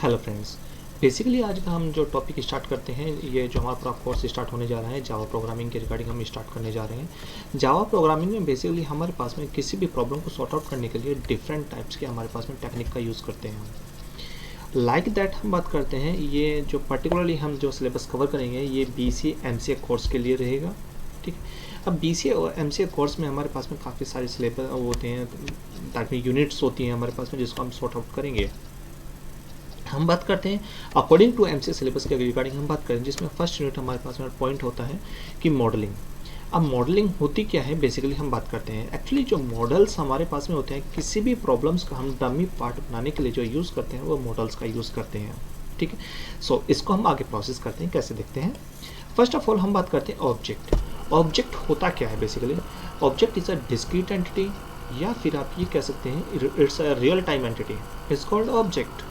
Hello friends. Basically आज का हम जो टॉपिक स्टार्ट करते हैं, ये जो हमारा पूरा कोर्स स्टार्ट होने जा रहा है जावा प्रोग्रामिंग के रिगार्डिंग हम स्टार्ट करने जा रहे हैं। जावा प्रोग्रामिंग में बेसिकली हमारे पास में किसी भी प्रॉब्लम को सॉर्ट आउट करने के लिए डिफरेंट टाइप्स के हमारे पास में टेक्निक का यूज़ करते हैं हम। लाइक दैट हम बात करते हैं, ये जो पर्टिकुलरली हम जो सिलेबस कवर करेंगे ये BCA MCA कोर्स के लिए रहेगा। ठीक है, अब BCA और MCA कोर्स में हमारे पास में काफ़ी सारे सिलेबस होते हैं, दैट मीन यूनिट्स होती हैं हमारे पास में जिसको हम सॉर्ट आउट करेंगे। हम बात करते हैं अकॉर्डिंग टू MCA सिलेबस के रिगार्डिंग हम बात करें, जिसमें फर्स्ट यूनिट हमारे पास में पॉइंट होता है कि मॉडलिंग। अब मॉडलिंग होती क्या है, बेसिकली हम बात करते हैं एक्चुअली जो मॉडल्स हमारे पास में होते हैं, किसी भी प्रॉब्लम्स का हम डमी पार्ट बनाने के लिए जो यूज़ करते हैं वो मॉडल्स का यूज़ करते हैं। ठीक है, सो इसको हम आगे प्रोसेस करते हैं, कैसे देखते हैं। फर्स्ट ऑफ ऑल हम बात करते हैं ऑब्जेक्ट। ऑब्जेक्ट होता क्या है basically, object is a discrete entity, या फिर आप ये कह सकते हैं it's a real time entity, it's called object.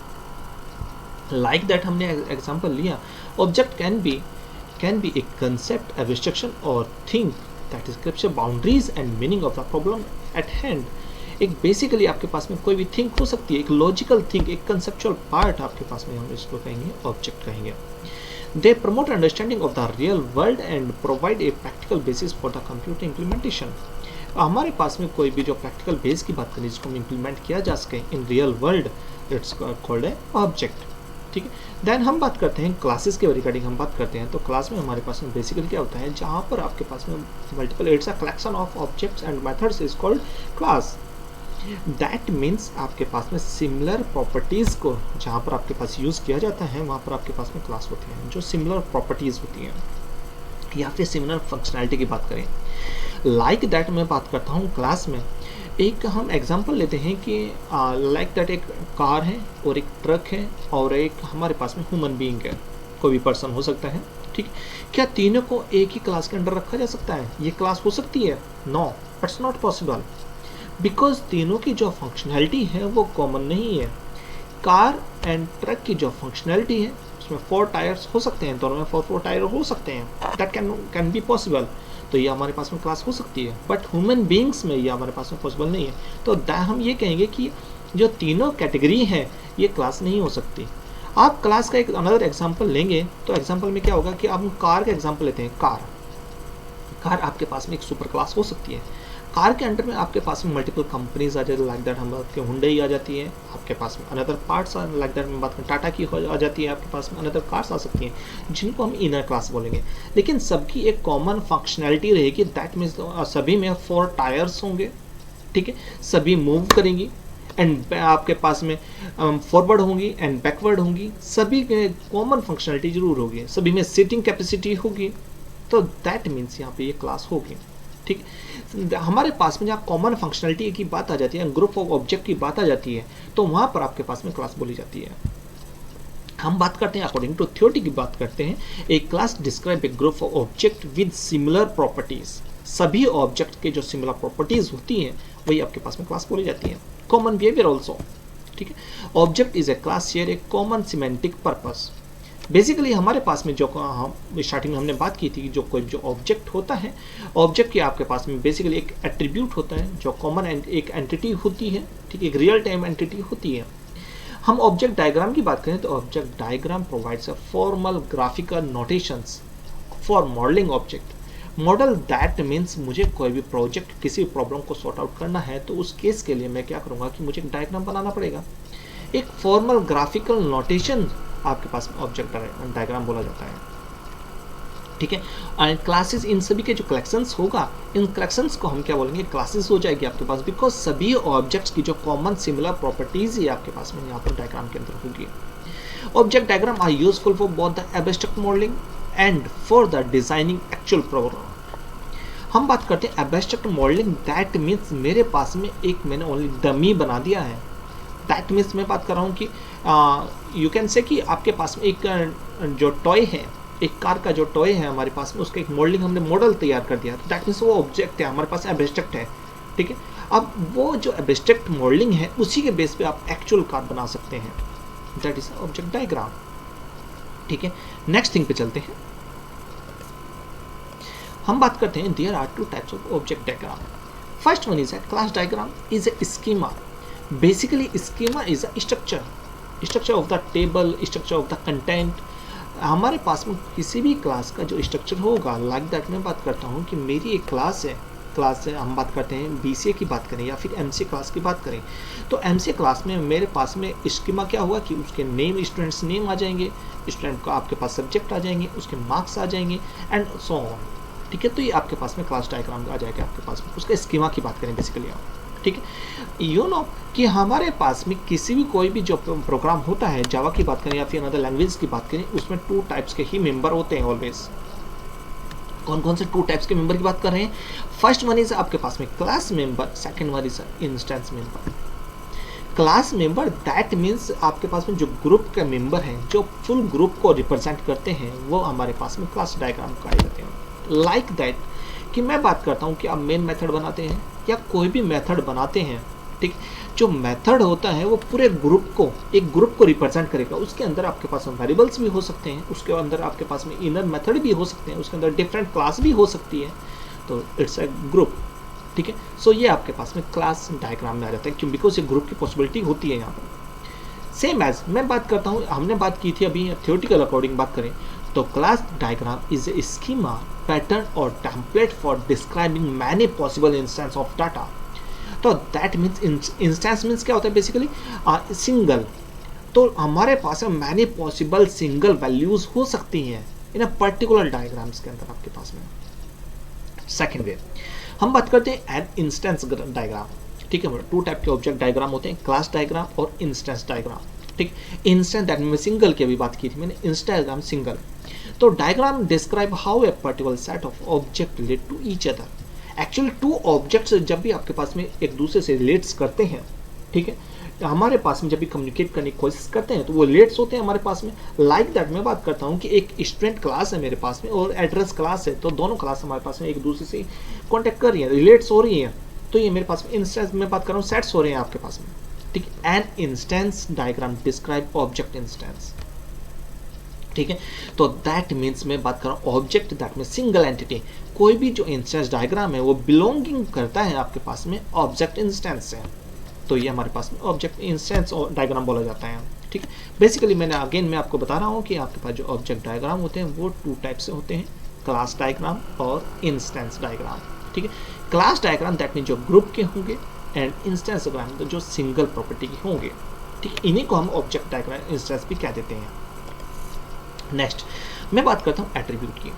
Like that हमने एग्जांपल लिया, object can be a concept, abstraction और thing that describes boundaries and meaning of the problem at hand. एक बेसिकली आपके पास में कोई भी थिंग हो सकती है, एक लॉजिकल थिंग, एक कंसेप्चुअल पार्ट आपके पास में, हम इसको कहेंगे ऑब्जेक्ट कहेंगे। They promote understanding of the real world and provide a practical basis for the computer implementation. हमारे पास में कोई भी जो प्रैक्टिकल बेस की बात करें जिसको हम इम्प्लीमेंट किया जा सके in real world, it's called a object. ठीक है, देन हम बात करते हैं क्लासेस के रिगार्डिंग हम बात करते हैं। तो क्लास में हमारे पास में बेसिकली क्या होता है, जहाँ पर आपके पास में multiple, it's a collection of objects and methods is called class. That means आपके पास में सिमिलर प्रॉपर्टीज़ को जहाँ पर आपके पास यूज़ किया जाता है वहाँ पर आपके पास में क्लास होती हैं, जो सिमिलर प्रॉपर्टीज़ होती हैं, या फिर सिमिलर फंक्शनैलिटी की बात करें। लाइक दैट मैं बात करता हूँ क्लास में, एक हम एग्जांपल लेते हैं कि लाइक दैट एक कार है और एक ट्रक है और एक हमारे पास में ह्यूमन बीइंग है, कोई भी पर्सन हो सकता है। ठीक, क्या तीनों को एक ही क्लास के अंडर रखा जा सकता है, ये क्लास हो सकती है? No, it's not possible, because तीनों की जो फंक्शनैलिटी है वो कॉमन नहीं है। कार एंड ट्रक की जो फंक्शनैलिटी है उसमें 4 टायर्स हो सकते हैं, दोनों में 4 टायर हो सकते हैं, दैट कैन बी पॉसिबल, तो ये हमारे पास में क्लास हो सकती है। बट ह्यूमन बीइंग्स में ये हमारे पास में पॉसिबल नहीं है, तो हम ये कहेंगे कि जो तीनों कैटेगरी है ये क्लास नहीं हो सकती। आप क्लास का एक अनदर एग्जांपल लेंगे तो एग्जांपल में क्या होगा कि हम कार का एग्जांपल लेते हैं। कार आपके पास में एक सुपर क्लास हो सकती है। कार के अंडर में आपके पास में मल्टीपल कंपनीज आ जाती है, लाइक दैट हम बात करें हुंडई आ जाती है आपके पास में, अनदर पार्ट्स लाइक दैट में बात करें टाटा की आ जाती है आपके पास में, अनदर कार्स आ सकती हैं जिनको हम इनर क्लास बोलेंगे। लेकिन सबकी एक कॉमन फंक्शनैलिटी रहेगी, दैट मीन्स सभी में 4 टायर्स होंगे। ठीक है, सभी मूव करेंगी एंड आपके पास में फॉरवर्ड होंगी एंड बैकवर्ड होंगी, सभी में कॉमन फंक्शनैलिटी जरूर होगी, सभी में सीटिंग कैपेसिटी होगी, तो दैट मीन्स यहाँ पे ये क्लास होगी। ठीक, हमारे पास में जहाँ कॉमन फंक्शनैलिटी की बात आ जाती है, ग्रुप ऑफ ऑब्जेक्ट की बात आ जाती है, तो वहाँ पर आपके पास में क्लास बोली जाती है। हम बात करते हैं अकॉर्डिंग टू थ्योरी की बात करते हैं, a class describe a group of object with similar properties. सभी ऑब्जेक्ट के जो सिमिलर प्रॉपर्टीज होती हैं वही आपके पास में क्लास बोली जाती है। Common behaviour also. ठीक है, object is a class share A common semantic purpose. Basically हमारे पास में जो हम स्टार्टिंग में हमने बात की थी, जो कोई जो ऑब्जेक्ट होता है, ऑब्जेक्ट की आपके पास में बेसिकली एक एट्रीब्यूट होता है जो कॉमन एक एंटिटी होती है। ठीक है, एक रियल टाइम एंटिटी होती है। हम ऑब्जेक्ट डायग्राम की बात करें तो object diagram provides a formal graphical notations for modelling object. Model that means मुझे कोई भी प्रोजेक्ट किसी प्रॉब्लम को सॉर्ट आउट करना है तो उस केस के लिए मैं क्या करूँगा कि मुझे एक डायग्राम बनाना पड़ेगा। एक फॉर्मल ग्राफिकल नोटेशन आपके पास ऑब्जेक्ट डायग्राम बोला जाता है। ठीक है, एंड क्लासेस, इन सभी के जो कलेक्शंस होगा, इन कलेक्शंस को हम क्या बोलेंगे, क्लासेस हो जाएगी आपके पास, बिकॉज सभी ऑब्जेक्ट्स की जो कॉमन सिमिलर प्रॉपर्टीज ही आपके पास में यहाँ पर डायग्राम के अंदर होगी। Object diagram are useful for both the abstract modelling and for the designing actual program. हम बात करते हैं एब्स्ट्रैक्ट मॉडलिंग, दैट मीन्स मेरे पास में एक मैंने ओनली डमी बना दिया है। दैट मीन्स मैं बात कर रहा हूँ कि यू कैन से कि आपके पास में एक जो टॉय है, एक कार का जो टॉय है हमारे पास में, उसका एक मॉडलिंग हमने मॉडल तैयार कर दिया, तो दैट मीन्स वो ऑब्जेक्ट है, हमारे पास एब्स्ट्रैक्ट है। ठीक है, अब वो जो एब्स्ट्रैक्ट मॉडलिंग है उसी के बेस पे आप एक्चुअल कार बना सकते हैं, दैट इज ऑब्जेक्ट डायग्राम। ठीक है, नेक्स्ट थिंग पे चलते हैं। हम बात करते हैं there are 2 types of object diagram. First one is a class diagram is a schema. Basically schema is a structure. Structure of the table, structure of the content. हमारे पास में किसी भी क्लास का जो स्ट्रक्चर होगा, लाइक दैट मैं बात करता हूँ कि मेरी एक क्लास है, हम बात करते हैं बीसीए की बात करें या फिर एमसीए क्लास की बात करें, तो एमसीए क्लास में मेरे पास में स्कीमा क्या हुआ कि उसके नेम, स्टूडेंट्स नेम आ जाएंगे, स्टूडेंट का आपके पास सब्जेक्ट आ जाएंगे, उसके मार्क्स आ जाएंगे एंड सो ऑन। ठीक है, तो ये आपके पास में क्लास डायग्राम आ जाएगा आपके पास में, उसका स्कीमा की बात करें बेसिकली आप। ठीक है, यू नो कि हमारे पास में किसी भी कोई भी जो प्रोग्राम होता है, जावा की बात करें या फिर अनदर लैंग्वेज की बात करें, उसमें 2 टाइप्स के ही मेंबर होते हैं ऑलवेज। कौन कौन से 2 टाइप्स के मेंबर की बात कर रहे हैं? फर्स्ट वन इज आपके पास में class member, second one is instance member. Class member that means आपके पास में जो ग्रुप के मेंबर हैं, जो फुल ग्रुप को रिप्रेजेंट करते हैं, वो हमारे पास में क्लास डायग्राम कहे जाते हैं। लाइक दैट कि मैं बात करता हूँ कि आप मेन मेथड बनाते हैं या कोई भी मेथड बनाते हैं, ठीक, जो मेथड होता है वो पूरे ग्रुप को, एक ग्रुप को रिप्रेजेंट करेगा। उसके अंदर आपके पास में वेरिएबल्स भी हो सकते हैं, उसके अंदर आपके पास में इनर मेथड भी हो सकते हैं, उसके अंदर डिफरेंट क्लास भी हो सकती है, तो इट्स अ ग्रुप। ठीक है, सो ये आपके पास में क्लास डायग्राम में आ जाता है, क्यों? बिकॉज ये ग्रुप की पॉसिबिलिटी होती है यहाँ पर। सेम एज मैं बात करता हूँ, हमने बात की थी अभी थ्योरेटिकल अकॉर्डिंग बात करें तो class diagram is a schema, pattern और template for describing many possible instance of data. तो दैट मीन्स इंस्टेंस मीन्स क्या होता है बेसिकली? सिंगल। तो हमारे पास में मैनी पॉसिबल सिंगल वैल्यूज हो सकती हैं इन अ पर्टिकुलर डायग्राम्स के अंदर आपके पास में। सेकेंड वे हम बात करते हैं एन इंस्टेंस डायग्राम। ठीक है, 2 टाइप के ऑब्जेक्ट डायग्राम होते हैं, क्लास डायग्राम और इंस्टेंस डायग्राम। ठीक, इंस्टेंस डायग्राम में सिंगल की अभी बात की थी मैंने, इंस्टेंस डायग्राम सिंगल। तो diagram describe how a particular set of object relate to each other. Actually 2 objects जब भी आपके पास में एक दूसरे से रिलेट्स करते हैं, ठीक है, तो हमारे पास में जब भी कम्युनिकेट करने की कोशिश करते हैं तो वो रिलेट्स होते हैं हमारे पास में। लाइक दैट मैं बात करता हूँ कि एक स्टूडेंट क्लास है मेरे पास में और एड्रेस क्लास है, तो दोनों क्लास हमारे पास में एक दूसरे से कॉन्टेक्ट कर रही है, रिलेट्स हो रही हैं। तो ये मेरे पास में इंस्टेंस में बात कर रहा हूँ, सेट्स हो रहे हैं आपके पास में। ठीक, an instance diagram describe object instance. ठीक है, तो दैट मीन्स मैं बात कर रहा हूँ ऑब्जेक्ट दैट में सिंगल एंटिटी, कोई भी जो इंस्टेंस डायग्राम है वो बिलोंगिंग करता है आपके पास में ऑब्जेक्ट इंस्टेंस से, तो ये हमारे पास में ऑब्जेक्ट इंस्टेंस डायग्राम बोला जाता है। ठीक, बेसिकली मैं आपको बता रहा हूँ कि आपके पास जो ऑब्जेक्ट डायग्राम होते हैं वो 2 टाइप से होते हैं, क्लास डायग्राम और इंस्टेंस डायग्राम। ठीक है, क्लास डायग्राम दैट मीन जो ग्रुप के होंगे एंड इंस्टेंस डायग्राम तो जो सिंगल प्रॉपर्टी के होंगे। ठीक, इन्हीं को हम ऑब्जेक्ट डायग्राम इंस्टेंस भी कह देते हैं। नेक्स्ट मैं बात करता हूँ एट्रीब्यूट की।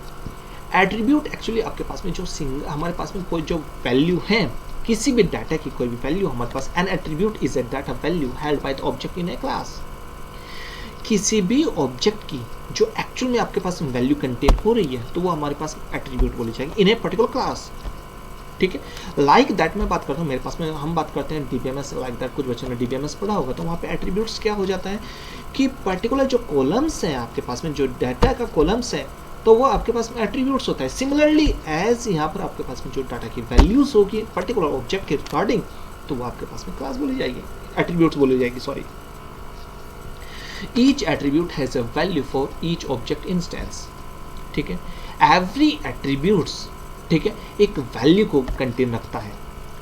एट्रीब्यूट एक्चुअली आपके पास में जो हमारे पास में कोई जो वैल्यू है, किसी भी डाटा की कोई भी वैल्यू हमारे पास, an attribute is a data value held by the object in a class. किसी भी ऑब्जेक्ट की जो एक्चुअल में आपके पास वैल्यू कंटेन हो रही है तो वो हमारे पास एट्रीब्यूट बोली जाएगी इन ए पर्टिकुलर क्लास। ठीक है, लाइक दैट मैं बात करता हूँ, मेरे पास में हम बात करते हैं डीबीएमएस, लाइक दैट कुछ बच्चों ने डीबीएमएस पढ़ा होगा, तो वहाँ पे एट्रीब्यूट्स क्या हो जाता है कि पर्टिकुलर जो कॉलम्स हैं आपके पास में, जो डाटा का कॉलम्स है, तो वो आपके पास में एट्रीब्यूट्स होता है। सिमिलरली एज यहाँ पर आपके पास में जो डाटा की वैल्यूज होगी पर्टिकुलर ऑब्जेक्ट के रिगार्डिंग, तो वो आपके पास में क्लास बोली जाएगी, एट्रीब्यूट्स बोली जाएगी, sorry. Each attribute has a value for each object instance. ठीक है, एवरी एट्रीब्यूट्स, ठीक है, एक वैल्यू को कंटेन रखता है।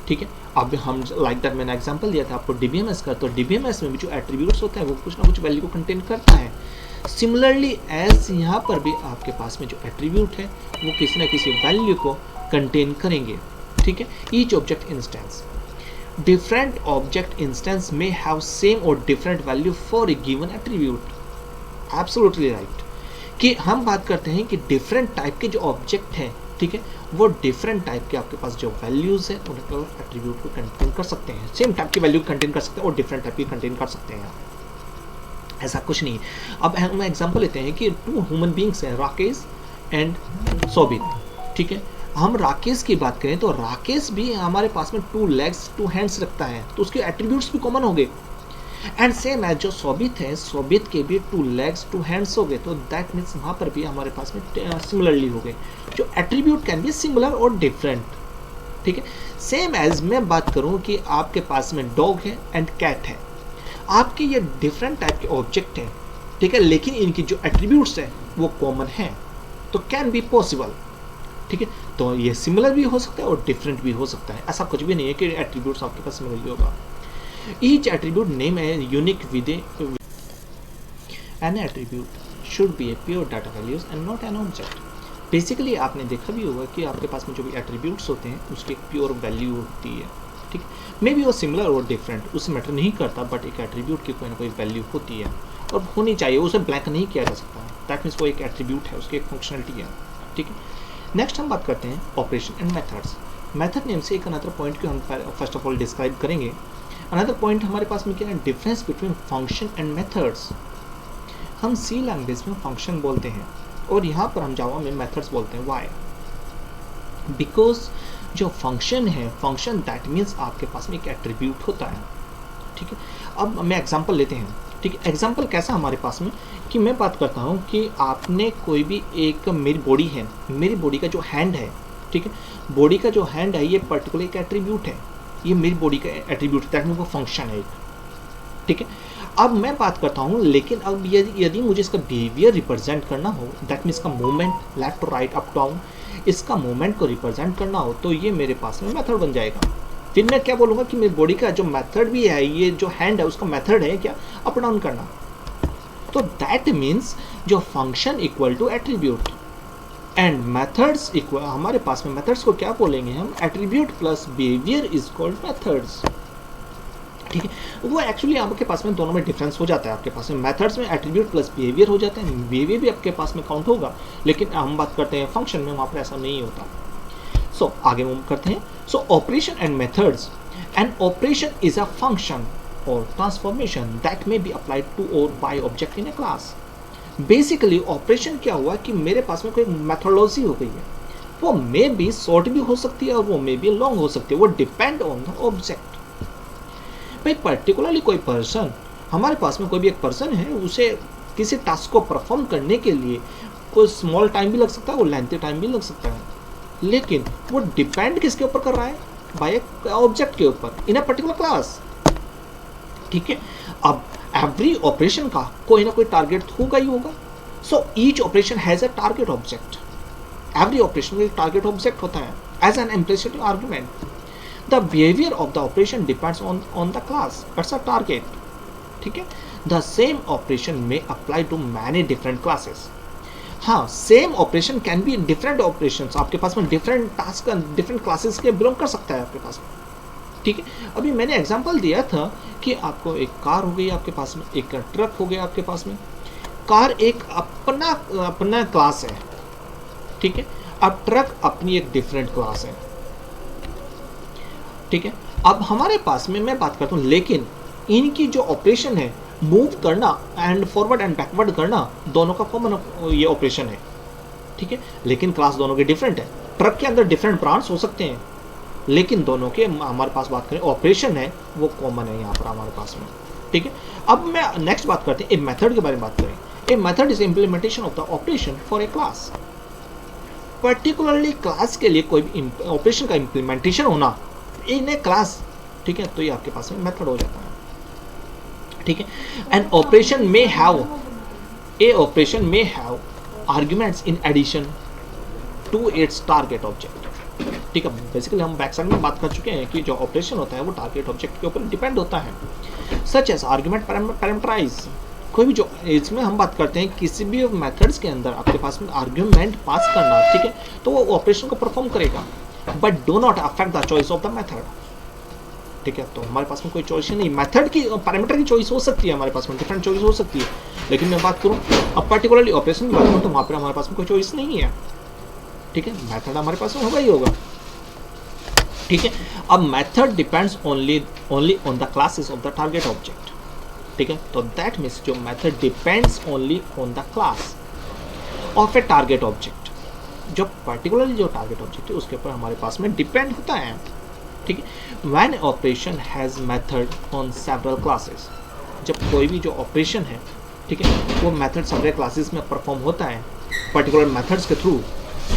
ठीक है, अब हम लाइक दैट मैंने एग्जांपल दिया था आपको डीबीएमएस का, तो डीबीएमएस में भी जो एट्रीब्यूट्स होते हैं वो कुछ ना कुछ वैल्यू को कंटेन करता है। सिमिलरली एज यहाँ पर भी आपके पास में जो एट्रीब्यूट है वो किसी ना किसी वैल्यू को कंटेन करेंगे। ठीक है, each object instance, different object instance में हैव सेम और different value for a given attribute. Absolutely right, कि हम बात करते हैं कि डिफरेंट टाइप के जो ऑब्जेक्ट हैं, ठीक है, वो डिफरेंट टाइप के आपके पास जो वैल्यूज हैं उनको एट्रीब्यूट को कंटेन कर सकते हैं, सेम टाइप की वैल्यू कंटेन कर सकते हैं और डिफरेंट टाइप की कंटेन कर सकते हैं, ऐसा कुछ नहीं। अब हम एग्जांपल लेते हैं कि 2 ह्यूमन बीइंग्स हैं, राकेश एंड सोबित। ठीक है, हम राकेश की बात करें तो राकेश भी हमारे पास में 2 लेग्स 2 हैंड्स रखता है, तो उसके एट्रीब्यूट्स भी कॉमन हो गए। एंड सेम एज जो सोबित है, सोबित के भी 2 लेग्स 2 हैंड्स हो गए, तो दैट मीन्स वहाँ पर भी हमारे पास में सिमिलरली हो गए, जो एट्रीब्यूट कैन बी सिमिलर और डिफरेंट। ठीक है, सेम एज मैं बात करूँ कि आपके पास में डॉग है एंड कैट है, आपके ये डिफरेंट टाइप के ऑब्जेक्ट हैं, ठीक है, लेकिन इनकी जो एट्रीब्यूट्स हैं वो कॉमन हैं, तो कैन बी पॉसिबल। ठीक है, तो ये सिमिलर भी हो सकता है और डिफरेंट भी हो सकता है, ऐसा कुछ भी नहीं है कि एट्रीब्यूट्स आपके पास सिमिलर होगा। ईच एट्रीब्यूट नेम है unique with N attribute should be a pure data values and not an object. Basically आपने देखा भी होगा कि आपके पास में जो भी एट्रीब्यूट्स होते हैं उसकी एक प्योर वैल्यू होती है, ठीक। मे बी वो सिमिलर और डिफरेंट, उससे मैटर नहीं करता, बट एक एट्रीब्यूट की कोई ना कोई वैल्यू होती है और होनी चाहिए, उसे ब्लैंक नहीं किया जा सकता है। दैट मीन्स वो एक एट्रीब्यूट है, उसकी एक फंक्शनलिटी है, ठीक है। नेक्स्ट हम बात करते हैं operation and methods. Method name से एक अनदर पॉइंट को हम फर्स्ट ऑफ ऑल डिस्क्राइब करेंगे। अनदर पॉइंट हमारे पास में क्या है, difference between function and methods. हम सी लैंग्वेज में फंक्शन बोलते हैं और यहाँ पर हम जावा में मेथड्स बोलते हैं। वाई? बिकॉज जो फंक्शन है, फंक्शन दैट मीन्स आपके पास में एक एट्रीब्यूट होता है, ठीक है। अब मैं एग्जांपल लेते हैं, ठीक है। एग्जांपल कैसा हमारे पास में कि मैं बात करता हूँ कि आपने कोई भी एक, मेरी बॉडी है, मेरी बॉडी का जो हैंड है, ठीक है, बॉडी का जो हैंड है ये पर्टिकुलर एक एट्रीब्यूट है, ये मेरी बॉडी का एट्रीब्यूट है, दैट मीन्स वो फंक्शन है एक, ठीक है। अब मैं बात करता हूँ, लेकिन अब यदि मुझे इसका बिहेवियर रिप्रेजेंट करना हो, दैट मीन्स का movement left to right up down, इसका मूवमेंट को रिप्रेजेंट करना हो, तो ये मेरे पास में मेथड बन जाएगा। फिर मैं क्या बोलूँगा कि मेरी बॉडी का जो मेथड भी है, ये जो हैंड है उसका मेथड है क्या, अप डाउन करना। तो दैट मीन्स जो function equal to attribute and methods equal, हमारे पास में मेथड्स को क्या बोलेंगे हम, attribute plus behaviour is called methods, ठीक है। वो एक्चुअली आपके पास में दोनों में डिफरेंस हो जाता है। आपके पास में मेथड्स में एट्रीब्यूट प्लस बिहेवियर हो जाता है, बिहेवियर भी आपके पास में काउंट होगा, लेकिन हम बात करते हैं फंक्शन में, वहाँ पर ऐसा नहीं होता। सो आगे मूव करते हैं। So operation and methods, an operation is a function और transformation that may be applied to और by object in a class. Basically operation क्या हुआ कि मेरे पास में कोई मेथोडोलॉजी हो गई है, वो मे बी शॉर्ट भी हो सकती है और वो मे बी लॉन्ग हो सकती है, वो डिपेंड ऑन द ऑब्जेक्ट। भाई पर्टिकुलरली कोई पर्सन, हमारे पास में कोई भी एक पर्सन है, उसे किसी टास्क को परफॉर्म करने के लिए कोई स्मॉल टाइम भी लग सकता है, वो लेंथी टाइम भी लग सकता है, लेकिन वो डिपेंड किसके ऊपर कर रहा है, बाय एक ऑब्जेक्ट के ऊपर इन अ पर्टिकुलर क्लास, ठीक है। अब एवरी ऑपरेशन का कोई ना कोई टारगेट होगा ही होगा। So each operation has a target object, every operation में टारगेट ऑब्जेक्ट होता है as an implicit argument. The behavior of the operation depends on the class, that's a target, ठीक है। The same operation may apply to many different classes. हाँ, same operation can be different operations, आपके पास में different task different classes के belong कर सकता है आपके पास में, ठीक है। अभी मैंने एग्जांपल दिया था कि आपको एक कार हो गई आपके पास में, एक ट्रक हो गया आपके पास में। कार एक अपना क्लास है, ठीक है। अब ट्रक अपनी एक डिफरेंट क्लास है, ठीक है। अब हमारे पास में मैं बात करता हूँ, लेकिन इनकी जो ऑपरेशन है, मूव करना एंड फॉरवर्ड एंड बैकवर्ड करना, दोनों का कॉमन ये ऑपरेशन है, ठीक है। लेकिन क्लास दोनों के डिफरेंट है। ट्रक के अंदर डिफरेंट ब्रांड्स हो सकते हैं, लेकिन दोनों के हमारे पास बात करें ऑपरेशन है वो कॉमन है यहाँ पर हमारे पास में, ठीक है। अब मैं नेक्स्ट बात करते हैं, ए मेथड के बारे में बात करें। A method is implementation of the operation for a class. Particularly class के लिए कोई भी ऑपरेशन का इम्प्लीमेंटेशन होना इन ए क्लास, ठीक है, तो ये आपके पास में मेथड हो जाता है, ठीक है। एन ऑपरेशन में हैव, ए ऑपरेशन में have arguments in addition to its target object, ठीक है। बेसिकली हम बैक साइड में बात कर चुके हैं कि जो ऑपरेशन होता है वो टारगेट ऑब्जेक्ट के ऊपर डिपेंड होता है, सच एज आर्ग्यूमेंट पैरामीटराइज। कोई भी जो, इसमें हम बात करते हैं किसी भी मेथड्स के अंदर आपके पास में आर्ग्यूमेंट पास करना, ठीक है, तो वो ऑपरेशन को परफॉर्म करेगा, but do not affect the choice of the method, ठीक है। तो हमारे पास में कोई चॉइस ही नहीं, मेथड की पैरामीटर की चॉइस हो सकती है, हमारे पास में डिफरेंट चॉइस हो सकती है, लेकिन मैं बात करूँ अब पर्टिकुलरली ऑपरेशन की बात करूँ तो वहाँ पर हमारे पास में कोई चॉइस नहीं है, ठीक है। मेथड हमारे पास में होगा ही होगा, ठीक है। अब method depends only on the classes of the target object, ठीक है। तो दैट मीन्स जो method depends only on the class of A target object, जो पर्टिकुलरली जो टारगेट ऑब्जेक्ट है उसके ऊपर हमारे पास में डिपेंड होता है, ठीक है। When operation has method on several classes, जब कोई भी जो ऑपरेशन है, ठीक है, वो मेथड सेवरल क्लासेस में परफॉर्म होता है पर्टिकुलर मेथड्स के through,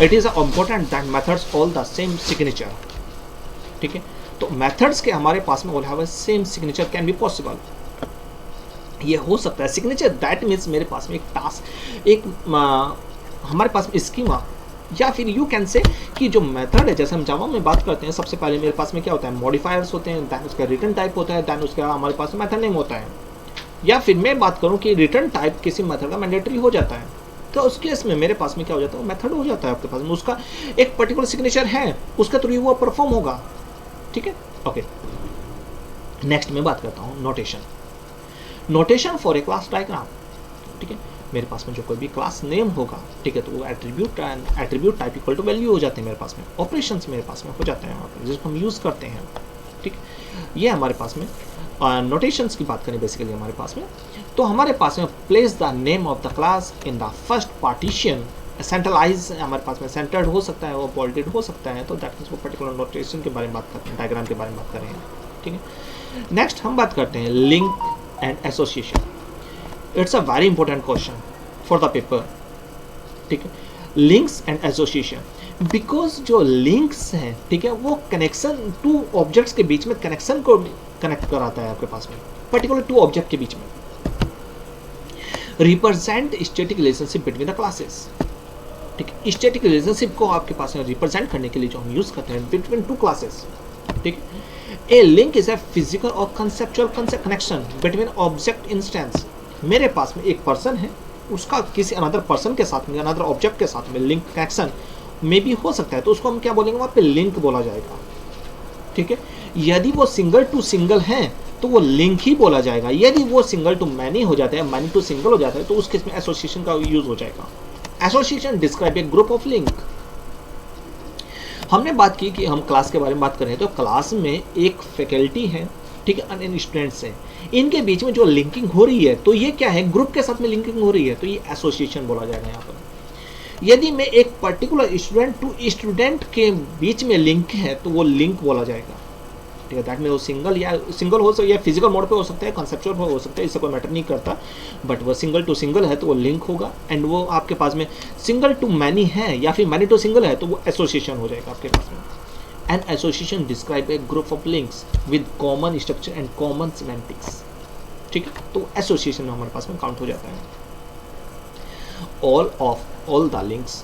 it is important that methods all the same signature, ठीक है। तो मेथड्स के हमारे पास में all have a same signature can be possible, ये हो सकता है सिग्नेचर। दैट मीन्स मेरे पास में एक टास्क, एक हमारे पास में स्कीमा, या फिर यू कैन से कि जो मेथड है, जैसे हम जावा में बात करते हैं, सबसे पहले मेरे पास में क्या होता है, मॉडिफायर्स होते हैं, दैन उसका रिटर्न टाइप होता है, दैन उसका हमारे पास मेथड नेम होता है, या फिर मैं बात करूं कि रिटर्न टाइप किसी मेथड का मैंडेटरी हो जाता है, तो उस केस में मेरे पास में क्या हो जाता है, वो मेथड हो जाता है आपके पास में, उसका एक पर्टिकुलर सिग्नेचर है, उसके थ्रू वो परफॉर्म होगा। ठीक है, ओके। नेक्स्ट मैं बात करता हूँ notation. Notation for a class diagram. ठीक है, मेरे पास में जो कोई भी क्लास नेम होगा, ठीक है, तो वो attribute type equal to value हो जाते हैं मेरे पास में, ऑपरेशंस मेरे पास में हो जाते हैं वहाँ पर, जिसको हम यूज़ करते हैं। ठीक, ये हमारे पास में नोटेशंस की बात करें बेसिकली हमारे पास में, तो हमारे पास में place the name of the class in the first partition, centralise हमारे पास में सेंटर्ड हो सकता है, वो बोल्टेड हो सकता है, तो दैट मीन्स वो पर्टिकुलर नोटेशन के बारे में बात करते हैं, डायग्राम के बारे में बात कर रहे हैं। ठीक है, नेक्स्ट हम बात करते हैं link and association. It's a very important question for the paper. ठीक है, लिंक्स एंड एसोसिएशन, बिकॉज जो लिंक्स हैं, ठीक है, वो कनेक्शन टू ऑब्जेक्ट्स के बीच में कनेक्शन को कनेक्ट कराता है आपके पास में, पर्टिकुलर टू ऑब्जेक्ट के बीच में, represent static relationship between the classes. ठीक है, स्टैटिक रिलेशनशिप को आपके पास में रिप्रेजेंट करने के लिए जो हम यूज करते हैं बिटवीन टू क्लासेस। ठीक है, a link is a physical और conceptual connection between object instance. मेरे पास में एक पर्सन है, उसका किसी अनदर पर्सन के साथ में, अनदर ऑब्जेक्ट के साथ में लिंक कनेक्शन में भी हो सकता है, तो उसको हम क्या बोलेंगे, वहाँ पे लिंक बोला जाएगा। ठीक है, यदि वो सिंगल टू सिंगल है तो वो लिंक ही बोला जाएगा, यदि वो सिंगल टू मैनी हो जाता है, मैनी टू सिंगल हो जाता है, तो उस केस में एसोसिएशन का यूज हो जाएगा। Association describe a group of link. हमने बात की कि हम क्लास के बारे में बात कर रहे हैं, तो क्लास में एक फैकल्टी है, ठीक है, अन्य स्टूडेंट्स हैं, इनके बीच में जो लिंकिंग हो रही है, तो ये क्या है, ग्रुप के साथ में लिंकिंग हो रही है, तो ये एसोसिएशन बोला जाएगा यहाँ पर। यदि मैं एक पर्टिकुलर स्टूडेंट टू स्टूडेंट के बीच में लिंक है, तो वो लिंक बोला जाएगा। ठीक है, दैट में वो सिंगल हो सकता है, या फिजिकल मोड पे हो सकता है, कंसेप्चुअल हो सकता है, इससे कोई मैटर नहीं करता, बट वो सिंगल टू सिंगल है तो वो लिंक होगा, एंड वो आपके पास में सिंगल टू मैनी है या फिर मैनी टू सिंगल है तो वो एसोसिएशन हो जाएगा आपके पास में। An association describe a group of links with common structure and common semantics. ठीक है, तो एसोसिएशन में हमारे पास में काउंट हो जाता है। All the links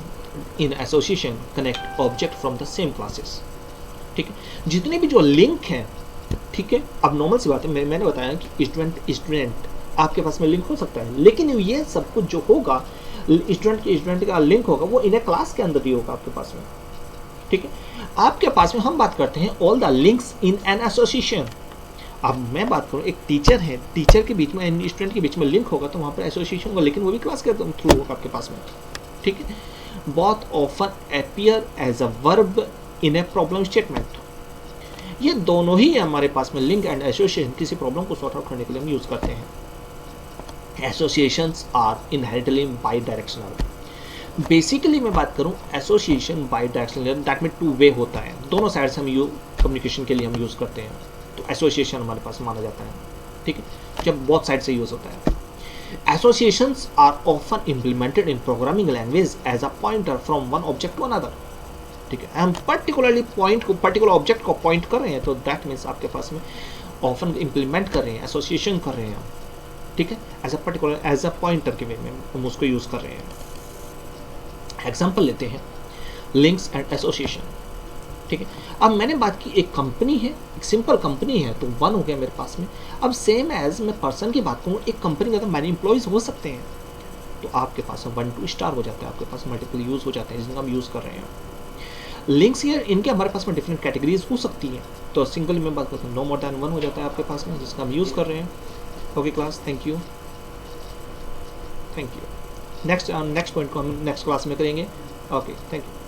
in association connect object from the same classes. ठीक है, जितने भी जो लिंक हैं, ठीक है, अब नॉर्मल सी बात है, मैंने बताया कि स्टूडेंट आपके पास में लिंक हो सकता है, लेकिन ये सब कुछ जो होगा, स्टूडेंट का लिंक होगा, वो इन क्लास के अंदर ही होगा आपके पास में। ठीक है, आपके पास में हम बात करते हैं all the links in an association. अब मैं बात करूँ, एक टीचर है, टीचर के बीच में स्टूडेंट के बीच में लिंक होगा, तो वहाँ पर एसोसिएशन होगा, लेकिन वो भी क्लास के थ्रू होगा आपके पास में। ठीक है, बहुत often appear as a verb in a problem statement. ये दोनों ही हमारे पास में लिंक एंड एसोसिएशन किसी प्रॉब्लम को सॉर्ट आउट करने के लिए हम यूज करते हैं। Associations are inheritedly bidirectional. Basically मैं बात करूं, एसोसिएशन बाई डायरेक्शनल, दैट में टू वे होता है, दोनों साइड से हम कम्युनिकेशन के लिए हम यूज करते हैं, तो एसोसिएशन हमारे पास माना जाता है। ठीक है, जब बहुत साइड से यूज होता है। Associations are often implemented in programming language as a pointer from one object to another. ठीक है, हम पर्टिकुलरली पॉइंट को, पर्टिकुलर ऑब्जेक्ट को पॉइंट कर रहे हैं, तो दैट मीन्स आपके पास में ऑफन इंप्लीमेंट कर रहे हैं, एसोसिएशन कर रहे हैं। ठीक है, as a particular, as a pointer के वे में हम उसको यूज कर रहे हैं। एग्जांपल लेते हैं, लिंक्स एंड एसोसिएशन। ठीक है, अब मैंने बात की, एक कंपनी है, एक सिंपल कंपनी है, तो वन हो गया मेरे पास में। अब सेम एज मैं पर्सन की बात करूँ, एक कंपनी के अंदर मैनी एम्प्लॉइज हो सकते हैं, तो आपके पास 1 to स्टार हो जाता है, आपके पास मल्टीपल यूज हो जाते हैं जिनका हम यूज कर रहे हैं। लिंक्स हियर, इनके हमारे पास में डिफरेंट कैटेगरीज हो सकती हैं, तो सिंगल में बात करते हैं, नो मोर देन 1 हो जाता है आपके पास में, जिसका हम यूज़ कर रहे हैं। Okay class, thank you. Next point को हम नेक्स्ट क्लास में करेंगे। Okay, thank you.